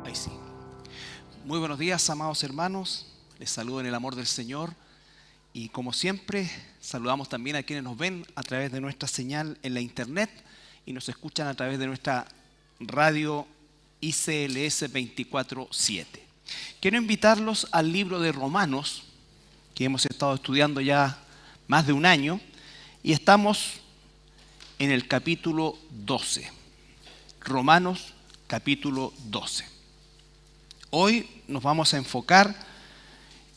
Ahí sí. Muy buenos días, amados hermanos. Les saludo en el amor del Señor. Y como siempre, saludamos también a quienes nos ven a través de nuestra señal en la internet y nos escuchan a través de nuestra radio ICLS 24/7. Quiero invitarlos al libro de Romanos, que hemos estado estudiando ya más de un año, y estamos en el capítulo 12. Romanos capítulo 12. Hoy nos vamos a enfocar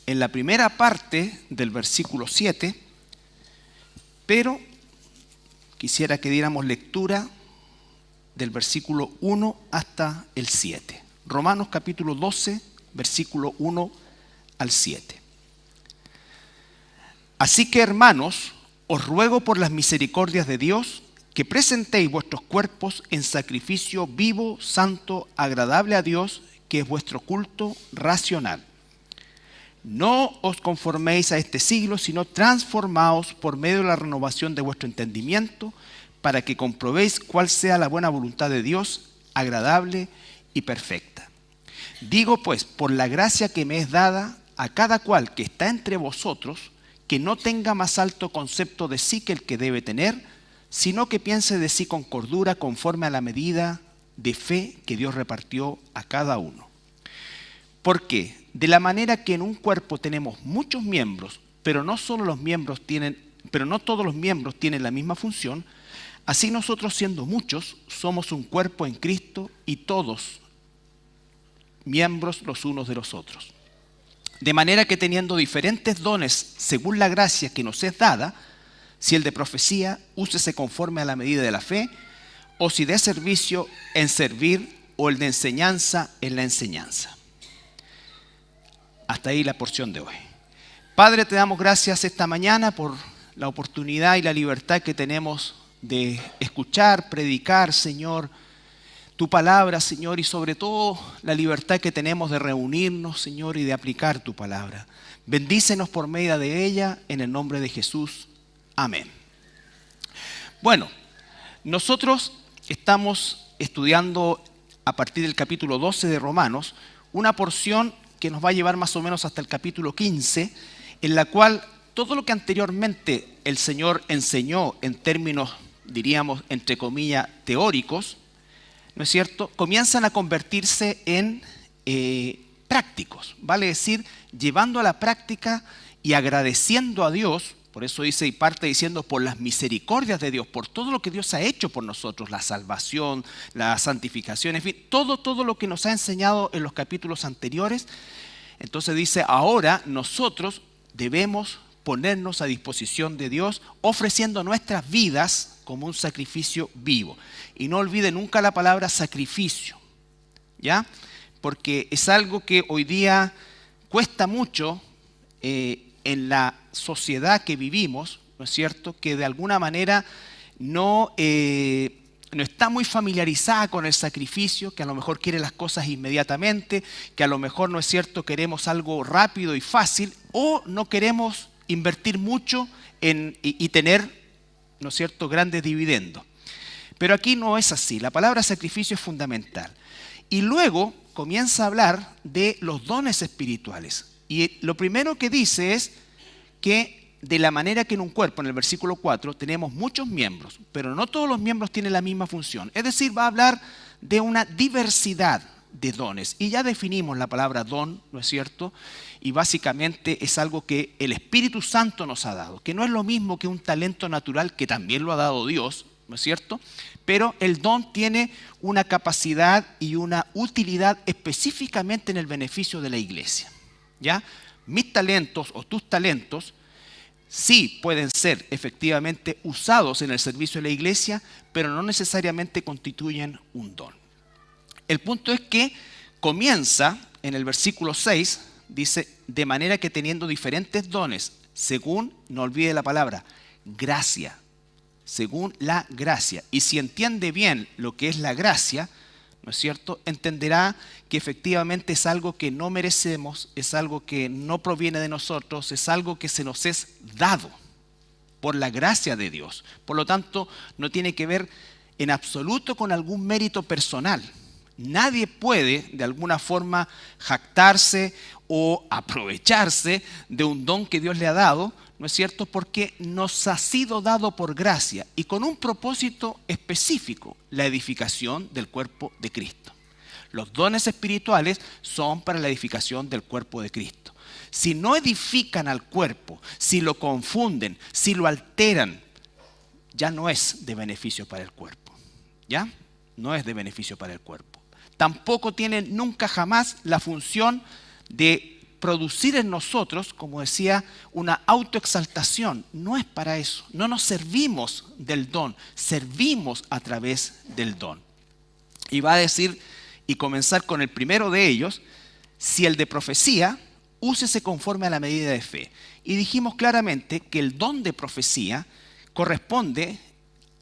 en la primera parte del versículo 7, pero quisiera que diéramos lectura del versículo 1 hasta el 7. Romanos capítulo 12, versículo 1 al 7. Así que, hermanos, os ruego por las misericordias de Dios que presentéis vuestros cuerpos en sacrificio vivo, santo, agradable a Dios, que es vuestro culto racional. No os conforméis a este siglo, sino transformaos por medio de la renovación de vuestro entendimiento, para que comprobéis cuál sea la buena voluntad de Dios, agradable y perfecta. Digo pues, por la gracia que me es dada, a cada cual que está entre vosotros, que no tenga más alto concepto de sí que el que debe tener, sino que piense de sí con cordura, conforme a la medida de fe que Dios repartió a cada uno. Porque de la manera que en un cuerpo tenemos muchos miembros, pero no todos los miembros tienen la misma función, así nosotros, siendo muchos, somos un cuerpo en Cristo y todos miembros los unos de los otros. De manera que, teniendo diferentes dones según la gracia que nos es dada, si el de profecía, úsese conforme a la medida de la fe, o si de servicio, en servir, o el de enseñanza, en la enseñanza. Hasta ahí la porción de hoy. Padre, te damos gracias esta mañana por la oportunidad y la libertad que tenemos de escuchar, predicar, Señor, tu palabra, Señor, y sobre todo la libertad que tenemos de reunirnos, Señor, y de aplicar tu palabra. Bendícenos por medio de ella, en el nombre de Jesús. Amén. Bueno, nosotros estamos estudiando a partir del capítulo 12 de Romanos una porción que nos va a llevar más o menos hasta el capítulo 15, en la cual todo lo que anteriormente el Señor enseñó en términos, diríamos, entre comillas, teóricos, ¿no es cierto?, comienzan a convertirse en prácticos, vale decir, llevando a la práctica y agradeciendo a Dios. Por eso dice y parte diciendo por las misericordias de Dios, por todo lo que Dios ha hecho por nosotros, la salvación, la santificación, en fin, todo lo que nos ha enseñado en los capítulos anteriores. Entonces dice, ahora nosotros debemos ponernos a disposición de Dios, ofreciendo nuestras vidas como un sacrificio vivo. Y no olvide nunca la palabra sacrificio, ¿ya? Porque es algo que hoy día cuesta mucho en la sociedad que vivimos, ¿no es cierto?, que de alguna manera no está muy familiarizada con el sacrificio, que a lo mejor quiere las cosas inmediatamente, que a lo mejor, ¿no es cierto?, queremos algo rápido y fácil, o no queremos invertir mucho y tener, ¿no es cierto?, grandes dividendos. Pero aquí no es así. La palabra sacrificio es fundamental. Y luego comienza a hablar de los dones espirituales. Y lo primero que dice es que de la manera que en un cuerpo, en el versículo 4, tenemos muchos miembros, pero no todos los miembros tienen la misma función. Es decir, va a hablar de una diversidad de dones. Y ya definimos la palabra don, ¿no es cierto? Y básicamente es algo que el Espíritu Santo nos ha dado, que no es lo mismo que un talento natural, que también lo ha dado Dios, ¿no es cierto? Pero el don tiene una capacidad y una utilidad específicamente en el beneficio de la iglesia. ¿Ya? Mis talentos o tus talentos sí pueden ser efectivamente usados en el servicio de la iglesia, pero no necesariamente constituyen un don. El punto es que comienza en el versículo 6, dice, de manera que teniendo diferentes dones, según, no olvide la palabra, gracia, según la gracia. Y si entiende bien lo que es la gracia, ¿no es cierto?, entenderá que efectivamente es algo que no merecemos, es algo que no proviene de nosotros, es algo que se nos es dado por la gracia de Dios. Por lo tanto, no tiene que ver en absoluto con algún mérito personal, Nadie puede de alguna forma jactarse o aprovecharse de un don que Dios le ha dado, ¿no es cierto? Porque nos ha sido dado por gracia y con un propósito específico, la edificación del cuerpo de Cristo. Los dones espirituales son para la edificación del cuerpo de Cristo. Si no edifican al cuerpo, si lo confunden, si lo alteran, ya no es de beneficio para el cuerpo. ¿Ya? No es de beneficio para el cuerpo. Tampoco tienen nunca jamás la función de producir en nosotros, como decía, una autoexaltación. No es para eso. No nos servimos del don, servimos a través del don. Y va a decir, y comenzar con el primero de ellos, si el de profecía, úsese conforme a la medida de fe. Y dijimos claramente que el don de profecía corresponde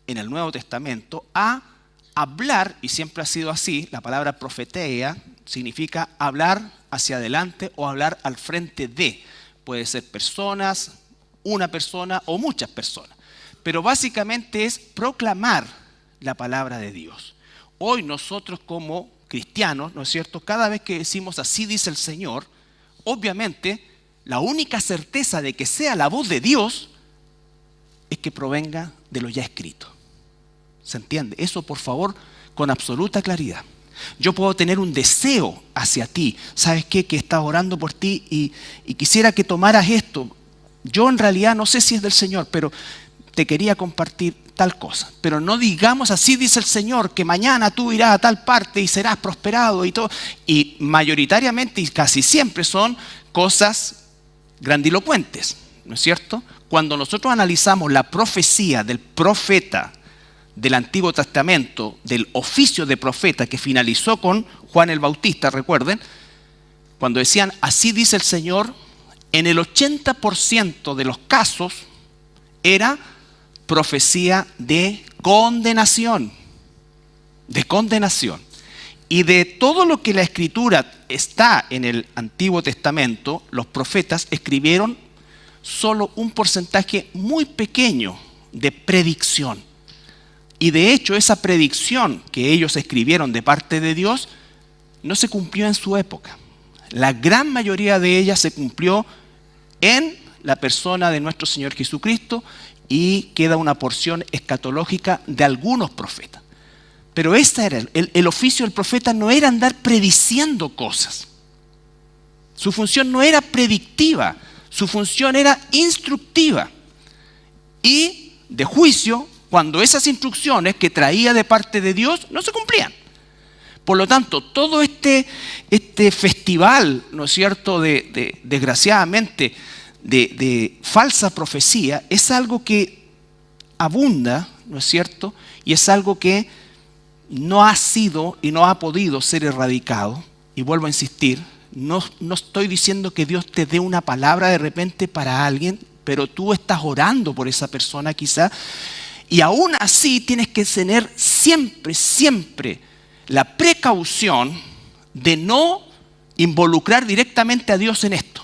en el Nuevo Testamento a hablar, y siempre ha sido así, la palabra profeteia significa hablar hacia adelante o hablar al frente de. Puede ser personas, una persona o muchas personas. Pero básicamente es proclamar la palabra de Dios. Hoy nosotros como cristianos, ¿no es cierto? Cada vez que decimos así dice el Señor, obviamente la única certeza de que sea la voz de Dios es que provenga de lo ya escrito. ¿Se entiende? Eso, por favor, con absoluta claridad. Yo puedo tener un deseo hacia ti. ¿Sabes qué? Que he estado orando por ti y quisiera que tomaras esto. Yo en realidad no sé si es del Señor, pero te quería compartir tal cosa. Pero no digamos así dice el Señor, que mañana tú irás a tal parte y serás prosperado y todo. Y mayoritariamente y casi siempre son cosas grandilocuentes, ¿no es cierto? Cuando nosotros analizamos la profecía del profeta del Antiguo Testamento, del oficio de profeta que finalizó con Juan el Bautista, recuerden, cuando decían así dice el Señor, en el 80% de los casos era profecía de condenación, de condenación. Y de todo lo que la Escritura está en el Antiguo Testamento, los profetas escribieron solo un porcentaje muy pequeño de predicción. Y de hecho esa predicción que ellos escribieron de parte de Dios no se cumplió en su época. La gran mayoría de ellas se cumplió en la persona de nuestro Señor Jesucristo y queda una porción escatológica de algunos profetas. Pero este era el oficio del profeta, no era andar prediciendo cosas. Su función no era predictiva, su función era instructiva y de juicio cuando esas instrucciones que traía de parte de Dios no se cumplían. Por lo tanto, todo este festival, ¿no es cierto?, desgraciadamente, de falsa profecía, es algo que abunda, ¿no es cierto?, y es algo que no ha sido y no ha podido ser erradicado. Y vuelvo a insistir, no estoy diciendo que Dios te dé una palabra de repente para alguien, pero tú estás orando por esa persona quizá, y aún así tienes que tener siempre la precaución de no involucrar directamente a Dios en esto.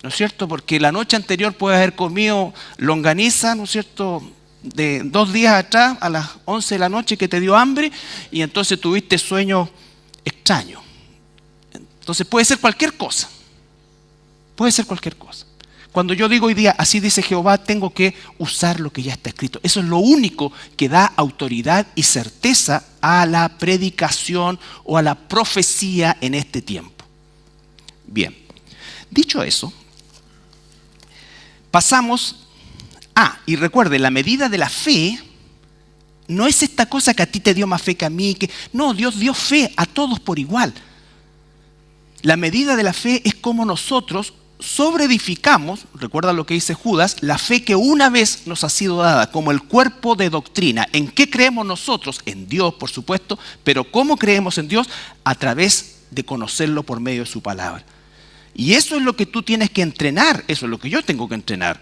¿No es cierto? Porque la noche anterior puedes haber comido longaniza, ¿no es cierto?, de 2 días atrás a las 11 de la noche que te dio hambre y entonces tuviste sueño extraño. Entonces puede ser cualquier cosa. Puede ser cualquier cosa. Cuando yo digo hoy día, así dice Jehová, tengo que usar lo que ya está escrito. Eso es lo único que da autoridad y certeza a la predicación o a la profecía en este tiempo. Bien, dicho eso, pasamos y recuerde, la medida de la fe no es esta cosa que a ti te dio más fe que a mí. No, Dios dio fe a todos por igual. La medida de la fe es como nosotros sobreedificamos, recuerda lo que dice Judas, la fe que una vez nos ha sido dada como el cuerpo de doctrina. ¿En qué creemos nosotros? En Dios, por supuesto, pero ¿cómo creemos en Dios? A través de conocerlo por medio de su palabra. Y eso es lo que tú tienes que entrenar, eso es lo que yo tengo que entrenar.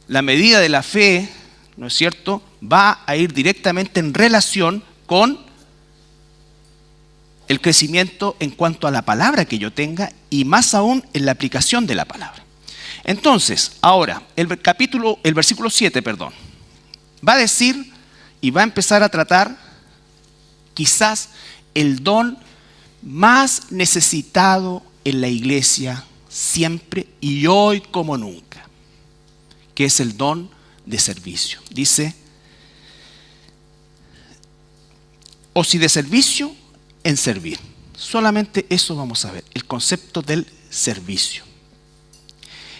La medida de la fe, ¿no es cierto?, va a ir directamente en relación con el crecimiento en cuanto a la palabra que yo tenga y más aún en la aplicación de la palabra. Entonces, ahora, el versículo 7, va a decir y va a empezar a tratar quizás el don más necesitado en la iglesia siempre y hoy como nunca, que es el don de servicio. Dice, o si de servicio, en servir. Solamente eso vamos a ver, el concepto del servicio.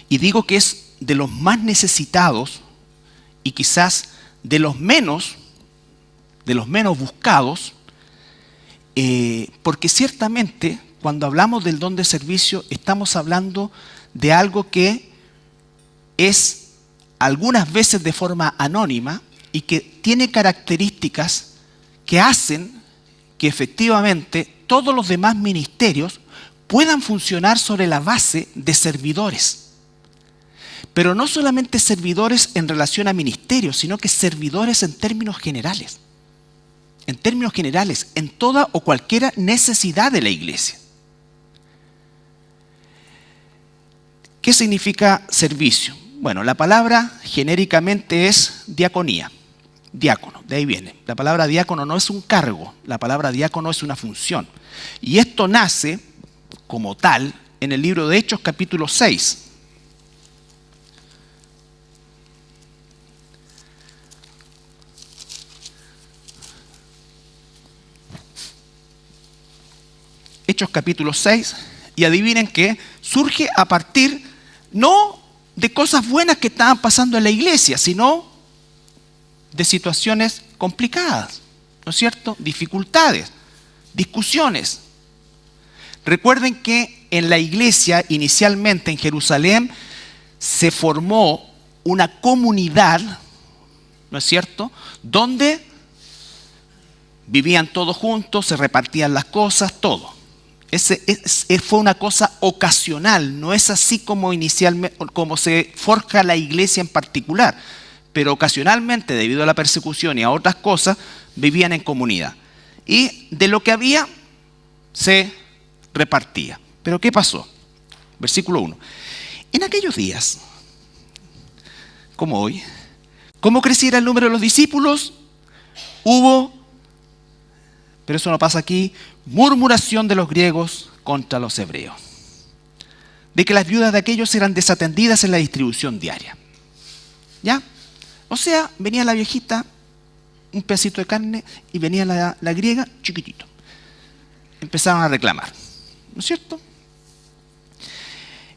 Y digo que es de los más necesitados y quizás de los menos buscados, porque ciertamente cuando hablamos del don de servicio estamos hablando de algo que es algunas veces de forma anónima y que tiene características que hacen que efectivamente todos los demás ministerios puedan funcionar sobre la base de servidores. Pero no solamente servidores en relación a ministerios, sino que servidores en términos generales. En términos generales, en toda o cualquier necesidad de la iglesia. ¿Qué significa servicio? Bueno, la palabra genéricamente es diaconía. Diácono, de ahí viene. La palabra diácono no es un cargo, la palabra diácono es una función. Y esto nace como tal en el libro de Hechos capítulo 6. Hechos capítulo 6, y adivinen que surge a partir no de cosas buenas que estaban pasando en la iglesia, sino de situaciones complicadas, ¿no es cierto? Dificultades, discusiones. Recuerden que en la iglesia, inicialmente en Jerusalén, se formó una comunidad, ¿no es cierto?, donde vivían todos juntos, se repartían las cosas, todo. Fue una cosa ocasional, no es así como inicialmente, como se forja la iglesia en particular, pero ocasionalmente, debido a la persecución y a otras cosas, vivían en comunidad. Y de lo que había, se repartía. ¿Pero qué pasó? Versículo 1. En aquellos días, como hoy, ¿cómo creciera el número de los discípulos? Hubo, pero eso no pasa aquí, murmuración de los griegos contra los hebreos, de que las viudas de aquellos eran desatendidas en la distribución diaria. ¿Ya? O sea, venía la viejita, un pedacito de carne, y venía la griega, chiquitito. Empezaron a reclamar, ¿no es cierto?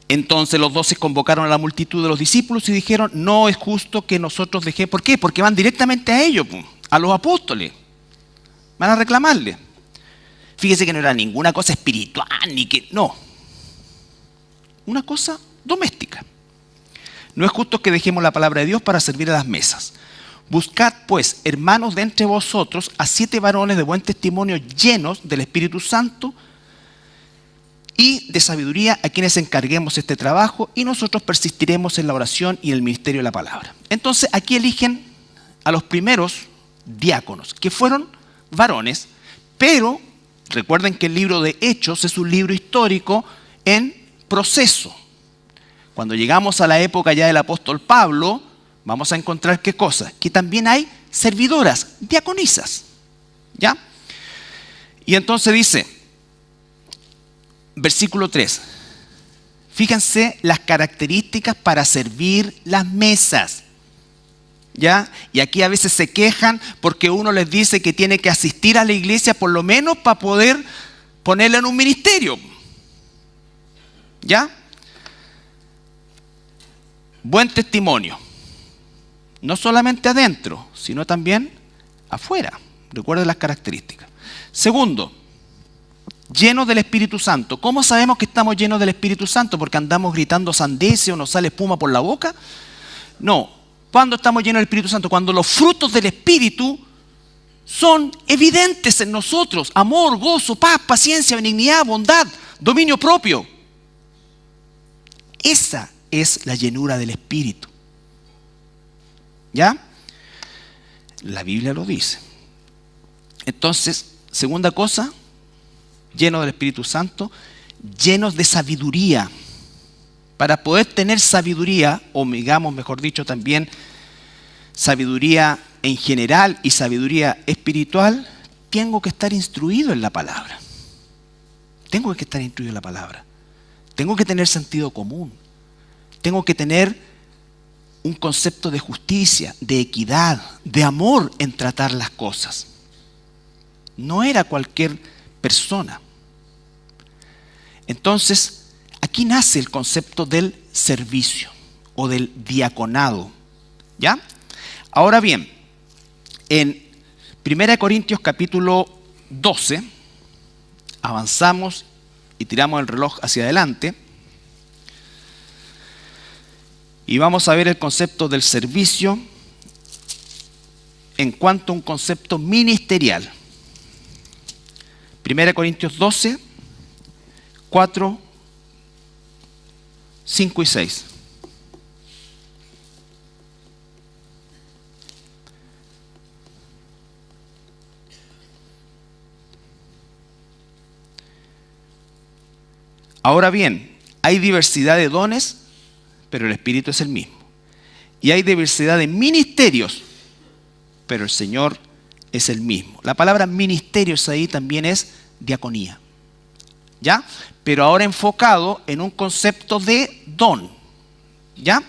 Entonces los 12 convocaron a la multitud de los discípulos y dijeron, no es justo que nosotros dejemos. ¿Por qué? Porque van directamente a ellos, a los apóstoles. Van a reclamarle. Fíjese que no era ninguna cosa espiritual, ni que, no. Una cosa doméstica. No es justo que dejemos la palabra de Dios para servir a las mesas. Buscad, pues, hermanos de entre vosotros, a 7 varones de buen testimonio llenos del Espíritu Santo y de sabiduría, a quienes encarguemos este trabajo, y nosotros persistiremos en la oración y en el ministerio de la palabra. Entonces, aquí eligen a los primeros diáconos, que fueron varones, pero recuerden que el libro de Hechos es un libro histórico en proceso. Cuando llegamos a la época ya del apóstol Pablo, vamos a encontrar ¿qué cosa? Que también hay servidoras, diaconisas. ¿Ya? Y entonces dice, versículo 3, fíjense las características para servir las mesas. ¿Ya? Y aquí a veces se quejan porque uno les dice que tiene que asistir a la iglesia por lo menos para poder ponerla en un ministerio. ¿Ya? Buen testimonio. No solamente adentro, sino también afuera. Recuerden las características. Segundo, llenos del Espíritu Santo. ¿Cómo sabemos que estamos llenos del Espíritu Santo? ¿Porque andamos gritando sandeces o nos sale espuma por la boca? No. ¿Cuándo estamos llenos del Espíritu Santo? Cuando los frutos del Espíritu son evidentes en nosotros. Amor, gozo, paz, paciencia, benignidad, bondad, dominio propio. Esa es la llenura del Espíritu. ¿Ya? La Biblia lo dice. Entonces, segunda cosa, llenos del Espíritu Santo, llenos de sabiduría. Para poder tener sabiduría, o digamos, mejor dicho, también sabiduría en general y sabiduría espiritual, tengo que estar instruido en la palabra. Tengo que estar instruido en la palabra. Tengo que tener sentido común. Tengo que tener un concepto de justicia, de equidad, de amor en tratar las cosas. No era cualquier persona. Entonces, aquí nace el concepto del servicio o del diaconado. ¿Ya? Ahora bien, en 1 Corintios capítulo 12, avanzamos y tiramos el reloj hacia adelante y vamos a ver el concepto del servicio en cuanto a un concepto ministerial. 1 Corintios 12, 4, 5 y 6. Ahora bien, hay diversidad de dones, pero el Espíritu es el mismo. Y hay diversidad de ministerios, pero el Señor es el mismo. La palabra ministerios ahí también es diaconía. ¿Ya? Pero ahora enfocado en un concepto de don. ¿Ya?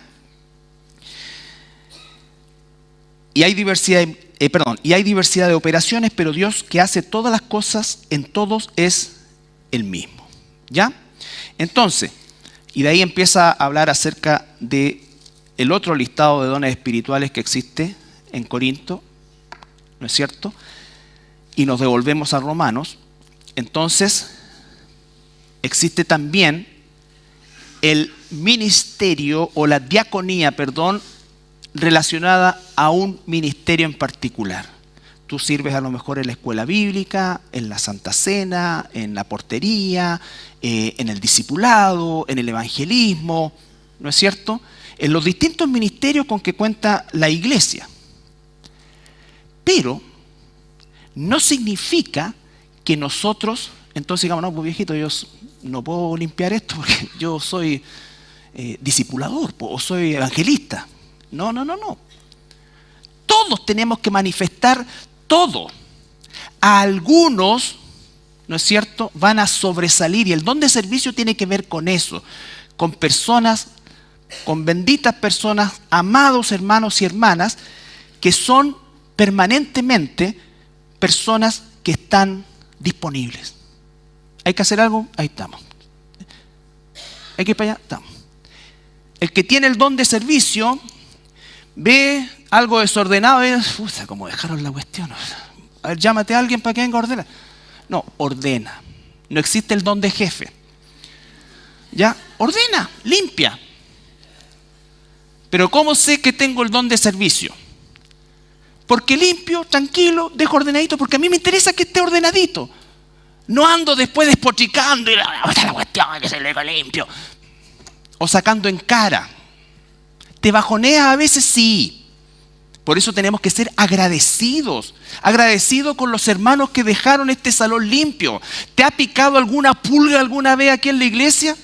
Y hay diversidad de operaciones, pero Dios que hace todas las cosas en todos es el mismo. ¿Ya? Entonces, y de ahí empieza a hablar acerca de el otro listado de dones espirituales que existe en Corinto, ¿no es cierto? Y nos devolvemos a Romanos. Entonces, existe también el ministerio o la diaconía, relacionada a un ministerio en particular. Tú sirves a lo mejor en la escuela bíblica, en la Santa Cena, en la portería, en el discipulado, en el evangelismo, ¿no es cierto? En los distintos ministerios con que cuenta la iglesia. Pero no significa que nosotros, entonces digamos, no, pues viejito, yo no puedo limpiar esto porque yo soy discipulador o soy evangelista. No. Todos tenemos que manifestar todo. A algunos, ¿no es cierto?, van a sobresalir, y el don de servicio tiene que ver con eso, con personas, con benditas personas, amados hermanos y hermanas, que son permanentemente personas que están disponibles. ¿Hay que hacer algo? Ahí estamos. ¿Hay que ir para allá? Estamos. El que tiene el don de servicio ve algo desordenado y dice, ¿cómo dejaron la cuestión? A ver, llámate a alguien para que venga a ordenar. No, ordena. No existe el don de jefe. ¿Ya? Ordena, limpia. Pero ¿cómo sé que tengo el don de servicio? Porque limpio, tranquilo, dejo ordenadito, porque a mí me interesa que esté ordenadito. No ando después despotricando y la cuestión que se le limpio. O sacando en cara. ¿Te bajonea a veces? Sí. Por eso tenemos que ser agradecidos. Agradecidos con los hermanos que dejaron este salón limpio. ¿Te ha picado alguna pulga alguna vez aquí en la iglesia?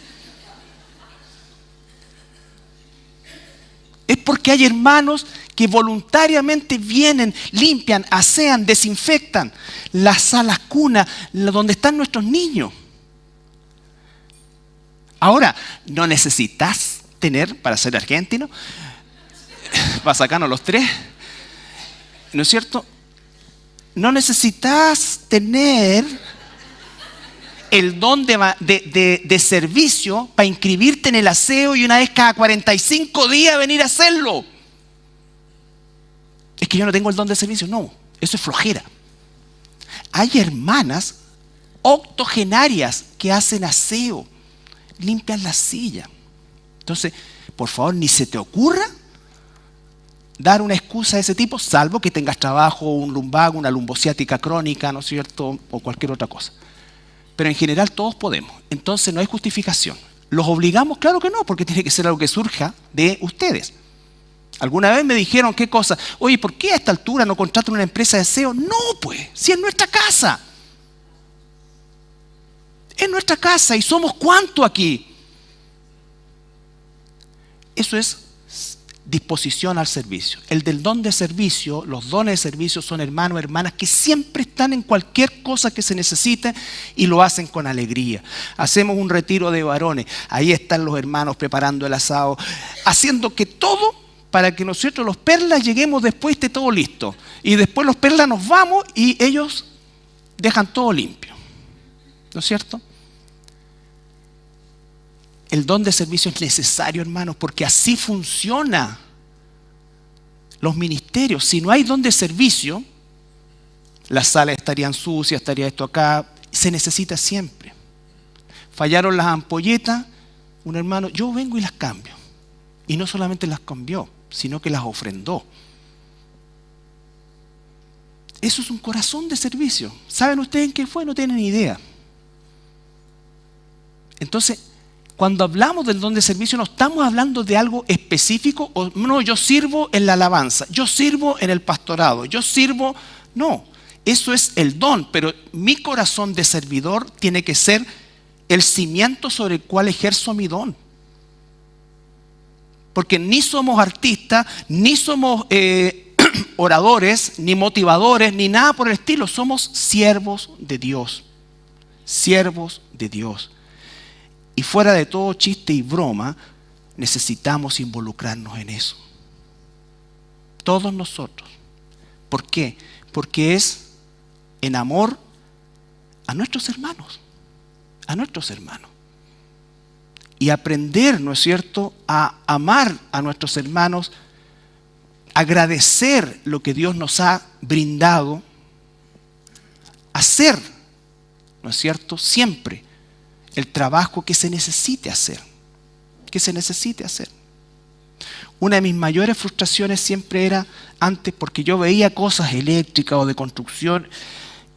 Es porque hay hermanos que voluntariamente vienen, limpian, asean, desinfectan las salas cunas, donde están nuestros niños. Ahora, no necesitas tener, para ser argentino, para sacarnos los tres, ¿no es cierto? No necesitas tener el don de servicio para inscribirte en el aseo y una vez cada 45 días venir a hacerlo. Es que yo no tengo el don de servicio. No, eso es flojera. Hay hermanas octogenarias que hacen aseo, limpian la silla. Entonces, por favor, ni se te ocurra dar una excusa de ese tipo, salvo que tengas trabajo, un lumbago, una lumbociática crónica, ¿no es cierto?, o cualquier otra cosa. Pero en general todos podemos. Entonces no hay justificación. ¿Los obligamos? Claro que no, porque tiene que ser algo que surja de ustedes. Alguna vez me dijeron, ¿qué cosa? Oye, ¿por qué a esta altura no contratan una empresa de SEO? No, pues, si es nuestra casa. Es nuestra casa y somos ¿cuánto aquí? Eso es disposición al servicio. El del don de servicio, los dones de servicio son hermanos, hermanas que siempre están en cualquier cosa que se necesite y lo hacen con alegría. Hacemos un retiro de varones, ahí están los hermanos preparando el asado, haciendo que todo para que nosotros los perlas lleguemos después, esté todo listo. Y después los perlas nos vamos y ellos dejan todo limpio. ¿No es cierto? El don de servicio es necesario, hermanos, porque así funciona los ministerios. Si no hay don de servicio, las salas estarían sucias, estaría esto acá. Se necesita siempre. Fallaron las ampolletas, un hermano, yo vengo y las cambio. Y no solamente las cambió, sino que las ofrendó. Eso es un corazón de servicio. ¿Saben ustedes en qué fue? No tienen idea. Entonces, cuando hablamos del don de servicio, no estamos hablando de algo específico. O, no, yo sirvo en la alabanza, yo sirvo en el pastorado, yo sirvo... No, eso es el don, pero mi corazón de servidor tiene que ser el cimiento sobre el cual ejerzo mi don. Porque ni somos artistas, ni somos oradores, ni motivadores, ni nada por el estilo. Somos siervos de Dios. Siervos de Dios. Y fuera de todo chiste y broma, necesitamos involucrarnos en eso. Todos nosotros. ¿Por qué? Porque es en amor a nuestros hermanos. A nuestros hermanos. Y aprender, ¿no es cierto?, a amar a nuestros hermanos, agradecer lo que Dios nos ha brindado, hacer, ¿no es cierto?, siempre el trabajo que se necesite hacer, Una de mis mayores frustraciones siempre era antes, porque yo veía cosas eléctricas o de construcción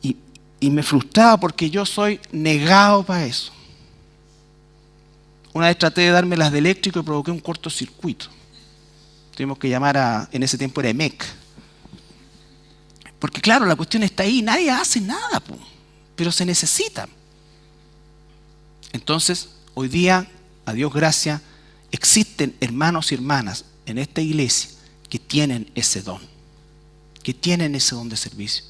y me frustraba porque yo soy negado para eso. Una vez traté de darme las de eléctrico y provoqué un cortocircuito. Tuvimos que llamar en ese tiempo era EMEC. Porque claro, la cuestión está ahí, nadie hace nada, pero se necesita. Entonces, hoy día, a Dios gracias, existen hermanos y hermanas en esta iglesia que tienen ese don de servicio,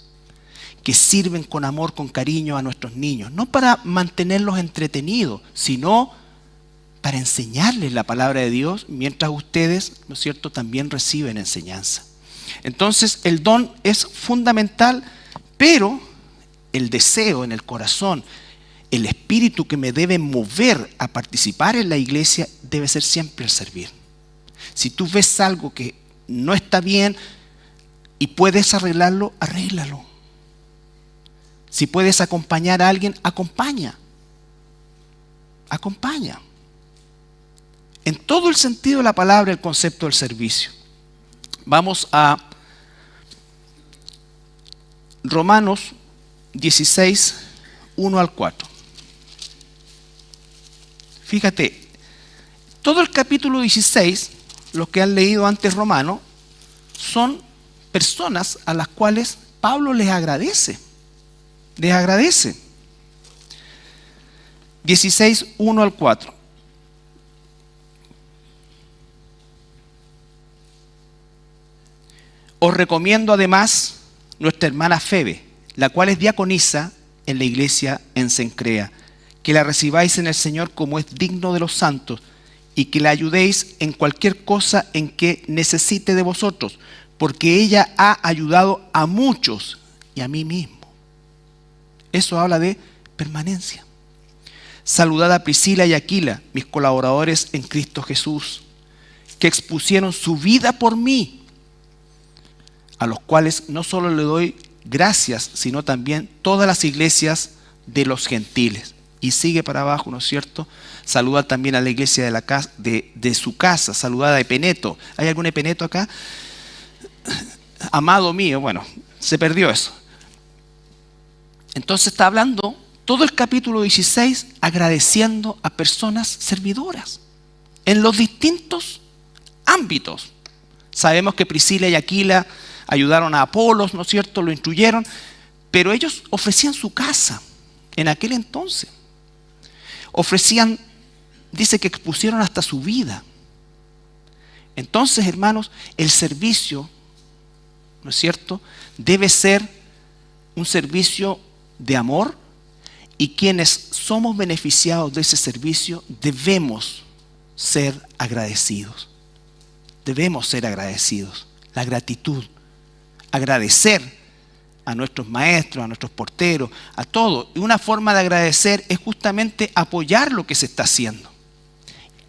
que sirven con amor, con cariño a nuestros niños, no para mantenerlos entretenidos, sino para enseñarles la palabra de Dios, mientras ustedes, ¿no es cierto?, también reciben enseñanza. Entonces, el don es fundamental, pero el deseo en el corazón, el espíritu que me debe mover a participar en la iglesia debe ser siempre el servir. Si tú ves algo que no está bien y puedes arreglarlo, arréglalo. Si puedes acompañar a alguien, acompaña. Acompaña. En todo el sentido de la palabra, el concepto del servicio. Vamos a Romanos 16, 1 al 4. Fíjate, todo el capítulo 16, los que han leído antes Romanos, son personas a las cuales Pablo les agradece. Les agradece. 16, 1 al 4. Os recomiendo además nuestra hermana Febe, la cual es diaconisa en la iglesia en Cencrea, que la recibáis en el Señor como es digno de los santos y que la ayudéis en cualquier cosa en que necesite de vosotros, porque ella ha ayudado a muchos y a mí mismo. Eso habla de permanencia. Saludad a Priscila y Aquila, mis colaboradores en Cristo Jesús, que expusieron su vida por mí, a los cuales no solo le doy gracias, sino también todas las iglesias de los gentiles. Y sigue para abajo, ¿no es cierto? Saluda también a la iglesia de, la casa, de su casa, saludad a Epeneto. ¿Hay algún Epeneto acá? Amado mío, bueno, se perdió eso. Entonces está hablando todo el capítulo 16 agradeciendo a personas servidoras en los distintos ámbitos. Sabemos que Priscila y Aquila ayudaron a Apolos, ¿no es cierto? Lo instruyeron, pero ellos ofrecían su casa en aquel entonces. Ofrecían, dice que expusieron hasta su vida. Entonces, hermanos, el servicio, ¿no es cierto?, debe ser un servicio de amor, y quienes somos beneficiados de ese servicio debemos ser agradecidos. Debemos ser agradecidos. La gratitud. Agradecer a nuestros maestros, a nuestros porteros, a todos. Y una forma de agradecer es justamente apoyar lo que se está haciendo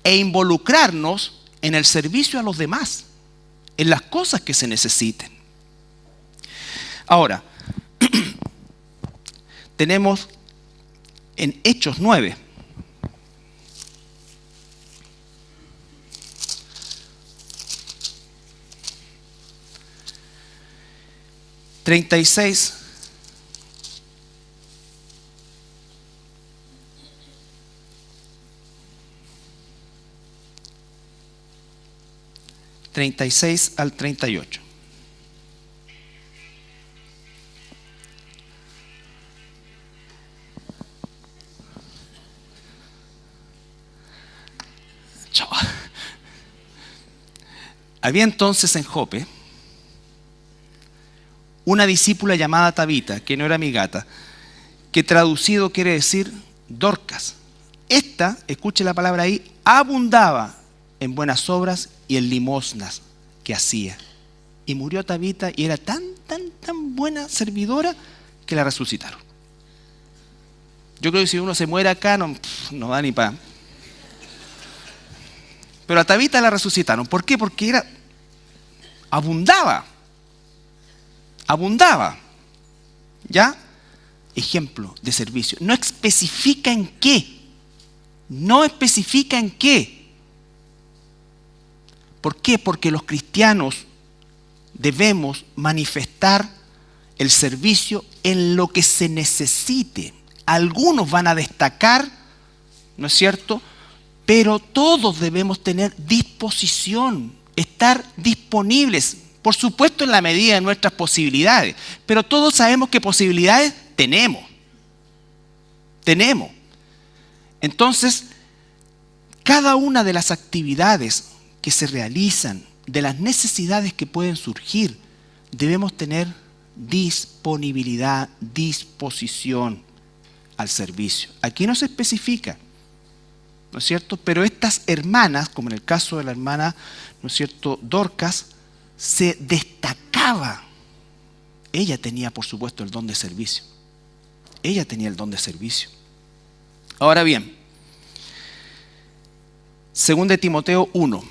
e involucrarnos en el servicio a los demás, en las cosas que se necesiten. Ahora, tenemos en Hechos 9, (36) al 38. Había entonces en Jope una discípula llamada Tabita, que no era mi gata, que traducido quiere decir Dorcas. Esta, escuche la palabra ahí, abundaba en buenas obras y en limosnas que hacía. Y murió Tabita y era tan buena servidora que la resucitaron. Yo creo que si uno se muere acá no da ni para. Pero a Tabita la resucitaron. ¿Por qué? Porque abundaba. ¿Ya? Ejemplo de servicio. No especifica en qué. ¿Por qué? Porque los cristianos debemos manifestar el servicio en lo que se necesite. Algunos van a destacar, ¿no es cierto?, pero todos debemos tener disposición, estar disponibles, por supuesto en la medida de nuestras posibilidades, pero todos sabemos que posibilidades tenemos. Entonces, cada una de las actividades que se realizan, de las necesidades que pueden surgir, debemos tener disponibilidad, disposición al servicio. Aquí no se especifica, ¿no es cierto? Pero estas hermanas, como en el caso de la hermana, ¿no es cierto?, Dorcas, se destacaba. Ella tenía, por supuesto, el don de servicio. Ahora bien, 2 de Timoteo 1.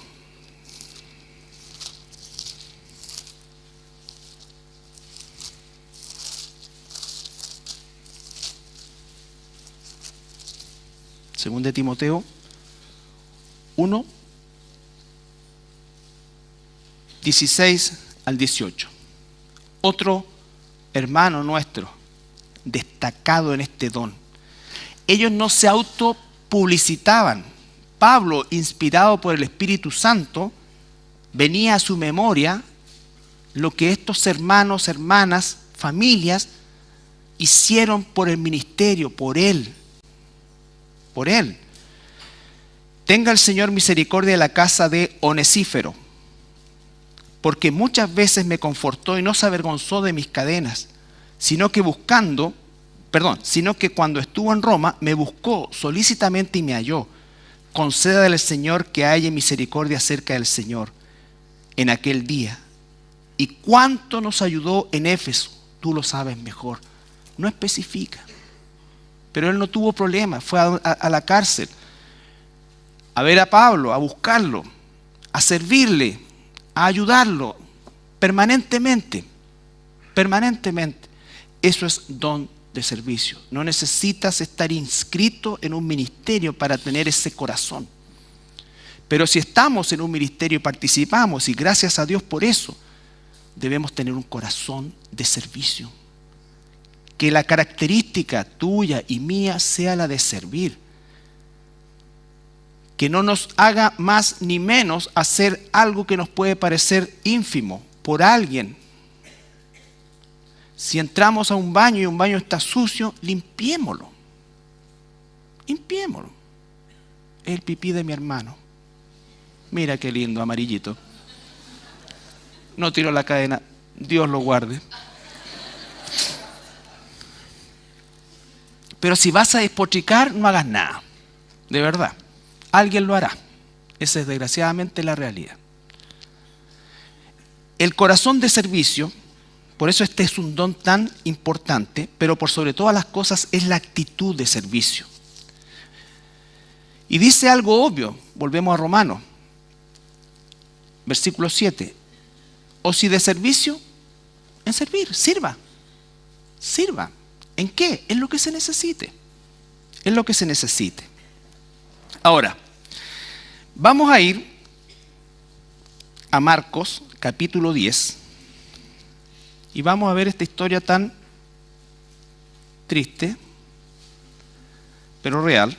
Según de Timoteo 1, 16 al 18. Otro hermano nuestro, destacado en este don. Ellos no se autopublicitaban. Pablo, inspirado por el Espíritu Santo, venía a su memoria lo que estos hermanos, hermanas, familias hicieron por el ministerio, por él. Tenga el Señor misericordia de la casa de Onesífero, porque muchas veces me confortó y no se avergonzó de mis cadenas, sino que cuando estuvo en Roma me buscó solícitamente y me halló. Concédale al Señor que haya misericordia acerca del Señor en aquel día. Y cuánto nos ayudó en Éfeso, tú lo sabes mejor. No especifica. Pero él no tuvo problema, fue a la cárcel a ver a Pablo, a buscarlo, a servirle, a ayudarlo permanentemente. Eso es don de servicio. No necesitas estar inscrito en un ministerio para tener ese corazón. Pero si estamos en un ministerio y participamos, y gracias a Dios por eso, debemos tener un corazón de servicio. Que la característica tuya y mía sea la de servir. Que no nos haga más ni menos hacer algo que nos puede parecer ínfimo por alguien. Si entramos a un baño y un baño está sucio, limpiémoslo. Es el pipí de mi hermano. Mira qué lindo, amarillito. No tiró la cadena, Dios lo guarde. Pero si vas a despotricar, no hagas nada. De verdad. Alguien lo hará. Esa es desgraciadamente la realidad. El corazón de servicio, por eso este es un don tan importante, pero por sobre todas las cosas es la actitud de servicio. Y dice algo obvio, volvemos a Romanos, versículo 7. O si de servicio, en servir, sirva. Sirva. ¿En qué? En lo que se necesite. En lo que se necesite. Ahora, vamos a ir a Marcos, capítulo 10, y vamos a ver esta historia tan triste, pero real,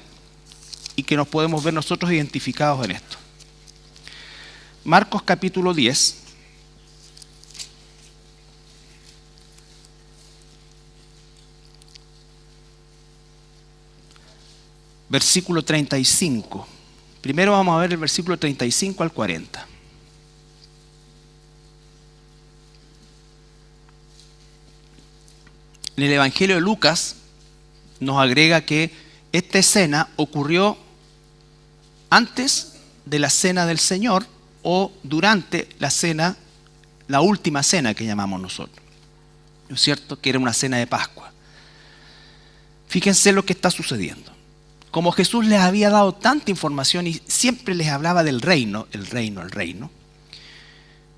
y que nos podemos ver nosotros identificados en esto. Marcos, capítulo 10, versículo 35. Primero vamos a ver el versículo 35 al 40. En el Evangelio de Lucas nos agrega que esta escena ocurrió antes de la cena del Señor o durante la cena, la última cena que llamamos nosotros. ¿No es cierto? Que era una cena de Pascua. Fíjense lo que está sucediendo. Como Jesús les había dado tanta información y siempre les hablaba del reino, el reino.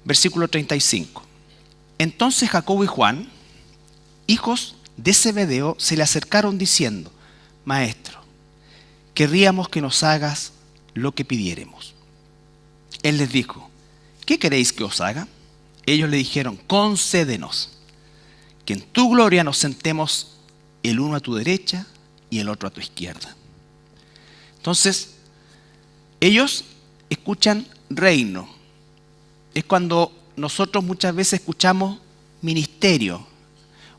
Versículo 35. Entonces Jacobo y Juan, hijos de Zebedeo, se le acercaron diciendo: Maestro, querríamos que nos hagas lo que pidiéremos. Él les dijo: ¿qué queréis que os haga? Ellos le dijeron: concédenos que en tu gloria nos sentemos el uno a tu derecha y el otro a tu izquierda. Entonces, ellos escuchan reino. Es cuando nosotros muchas veces escuchamos ministerio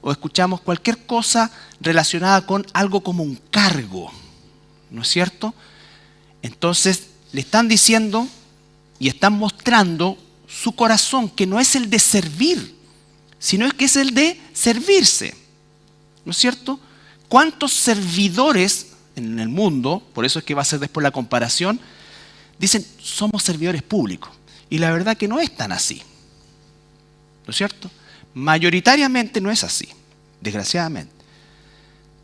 o escuchamos cualquier cosa relacionada con algo como un cargo, ¿no es cierto? Entonces, le están diciendo y están mostrando su corazón, que no es el de servir, sino que es el de servirse, ¿no es cierto? ¿Cuántos servidores en el mundo, por eso es que va a ser después la comparación, dicen somos servidores públicos? Y la verdad que no es tan así, ¿no es cierto? Mayoritariamente no es así, desgraciadamente.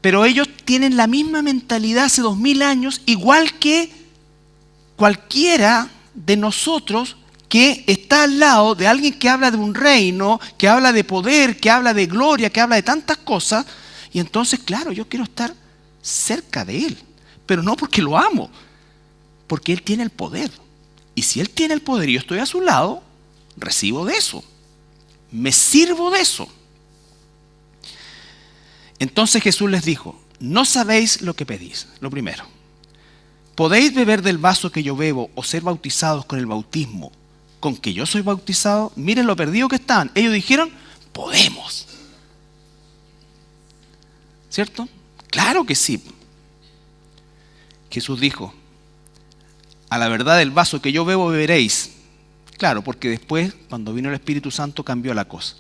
Pero ellos tienen la misma mentalidad hace 2000 años, igual que cualquiera de nosotros que está al lado de alguien que habla de un reino, que habla de poder, que habla de gloria, que habla de tantas cosas. Y entonces, claro, yo quiero estar cerca de él, pero no porque lo amo, porque él tiene el poder. Y si él tiene el poder y yo estoy a su lado, recibo de eso, me sirvo de eso. Entonces Jesús les dijo: no sabéis lo que pedís. Lo primero, ¿podéis beber del vaso que yo bebo o ser bautizados con el bautismo con que yo soy bautizado? Miren lo perdido que estaban. Ellos dijeron: podemos. ¿Cierto? Claro que sí. Jesús dijo: a la verdad del vaso que yo bebo beberéis. Claro, porque después, cuando vino el Espíritu Santo, cambió la cosa.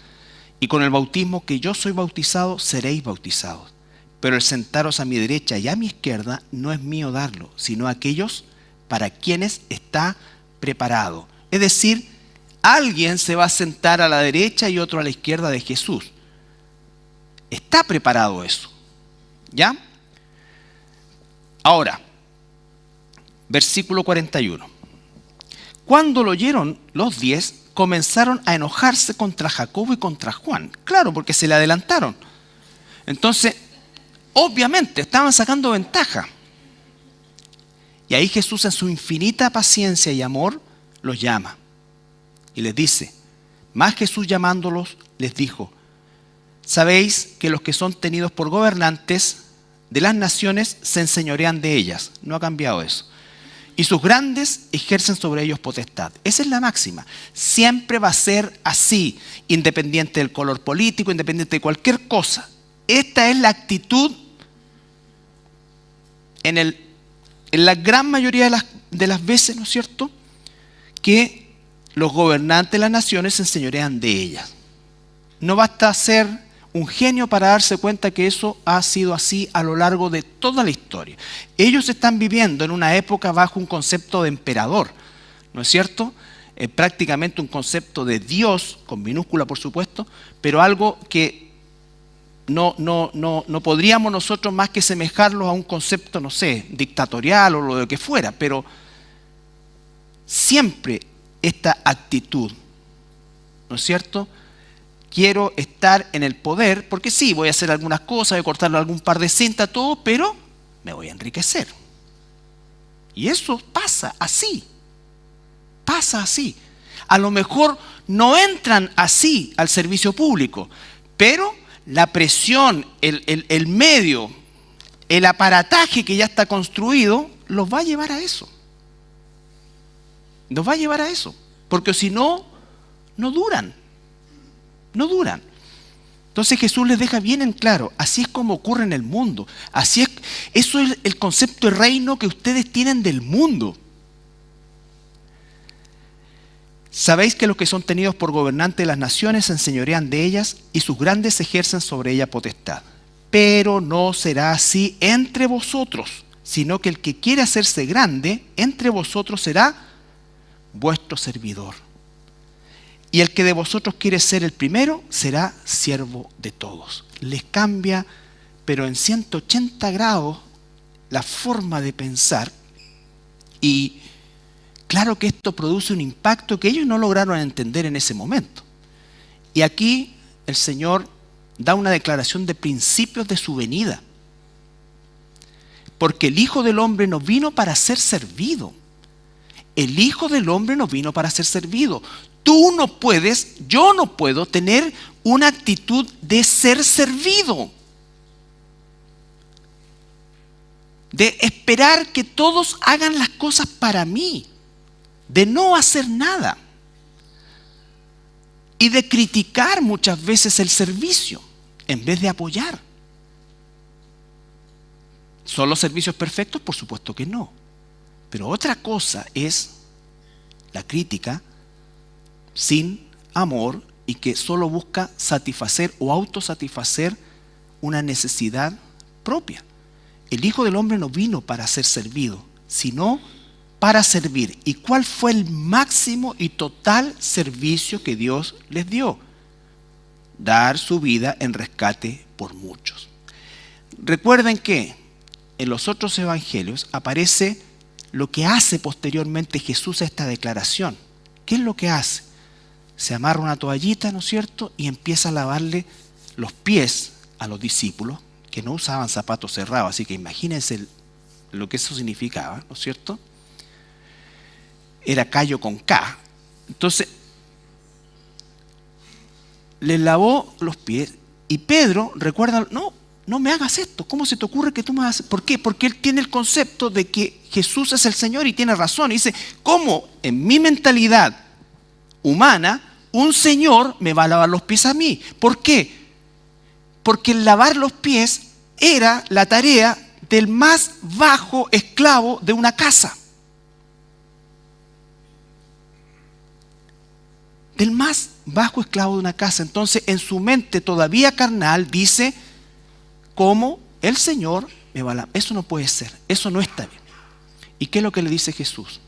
Y con el bautismo que yo soy bautizado, seréis bautizados. Pero el sentaros a mi derecha y a mi izquierda no es mío darlo, sino a aquellos para quienes está preparado. Es decir, alguien se va a sentar a la derecha y otro a la izquierda de Jesús. Está preparado eso. ¿Ya? Ahora, versículo 41. Cuando lo oyeron los 10, comenzaron a enojarse contra Jacobo y contra Juan. Claro, porque se le adelantaron. Entonces, obviamente, estaban sacando ventaja. Y ahí Jesús, en su infinita paciencia y amor, los llama. Y les dice, más Jesús llamándolos, les dijo: sabéis que los que son tenidos por gobernantes de las naciones se enseñorean de ellas. No ha cambiado eso. Y sus grandes ejercen sobre ellos potestad. Esa es la máxima. Siempre va a ser así, independiente del color político, independiente de cualquier cosa. Esta es la actitud en la gran mayoría de las veces, ¿no es cierto?, que los gobernantes de las naciones se enseñorean de ellas. No basta ser un genio para darse cuenta que eso ha sido así a lo largo de toda la historia. Ellos están viviendo en una época bajo un concepto de emperador, ¿no es cierto? Prácticamente un concepto de Dios, con minúscula por supuesto, pero algo que no podríamos nosotros más que semejarlo a un concepto, no sé, dictatorial o lo que fuera, pero siempre esta actitud, ¿no es cierto? Quiero estar en el poder, porque sí, voy a hacer algunas cosas, voy a cortarle algún par de cintas, todo, pero me voy a enriquecer. Y eso pasa así. Pasa así. A lo mejor no entran así al servicio público, pero la presión, el medio, el aparataje que ya está construido, los va a llevar a eso. Los va a llevar a eso. Porque si no, no duran. No duran. Entonces Jesús les deja bien en claro, así es como ocurre en el mundo. Así es, eso es el concepto de reino que ustedes tienen del mundo. Sabéis que los que son tenidos por gobernantes de las naciones se enseñorean de ellas y sus grandes ejercen sobre ella potestad. Pero no será así entre vosotros, sino que el que quiere hacerse grande entre vosotros será vuestro servidor. Y el que de vosotros quiere ser el primero será siervo de todos. Les cambia, pero en 180 grados, la forma de pensar. Y claro que esto produce un impacto que ellos no lograron entender en ese momento. Y aquí el Señor da una declaración de principios de su venida. Porque el Hijo del Hombre no vino para ser servido. El Hijo del Hombre no vino para ser servido. Tú no puedes, yo no puedo tener una actitud de ser servido. De esperar que todos hagan las cosas para mí. De no hacer nada. Y de criticar muchas veces el servicio en vez de apoyar. ¿Son los servicios perfectos? Por supuesto que no. Pero otra cosa es la crítica sin amor y que solo busca satisfacer o autosatisfacer una necesidad propia. El Hijo del Hombre no vino para ser servido, sino para servir. ¿Y cuál fue el máximo y total servicio que Dios les dio? Dar su vida en rescate por muchos. Recuerden que en los otros evangelios aparece lo que hace posteriormente Jesús a esta declaración. ¿Qué es lo que hace? Se amarra una toallita, ¿no es cierto? Y empieza a lavarle los pies a los discípulos, que no usaban zapatos cerrados, así que imagínense lo que eso significaba, ¿no es cierto? Era callo con K. Entonces, les lavó los pies y Pedro, recuerda, no me hagas esto, ¿cómo se te ocurre que tú me hagas? ¿Por qué? Porque él tiene el concepto de que Jesús es el Señor y tiene razón. Y dice, ¿cómo en mi mentalidad humana un Señor me va a lavar los pies a mí? ¿Por qué? Porque el lavar los pies era la tarea del más bajo esclavo de una casa. Del más bajo esclavo de una casa. Entonces, en su mente todavía carnal dice, ¿cómo el Señor me va a lavar? Eso no puede ser, eso no está bien. ¿Y qué es lo que le dice Jesús?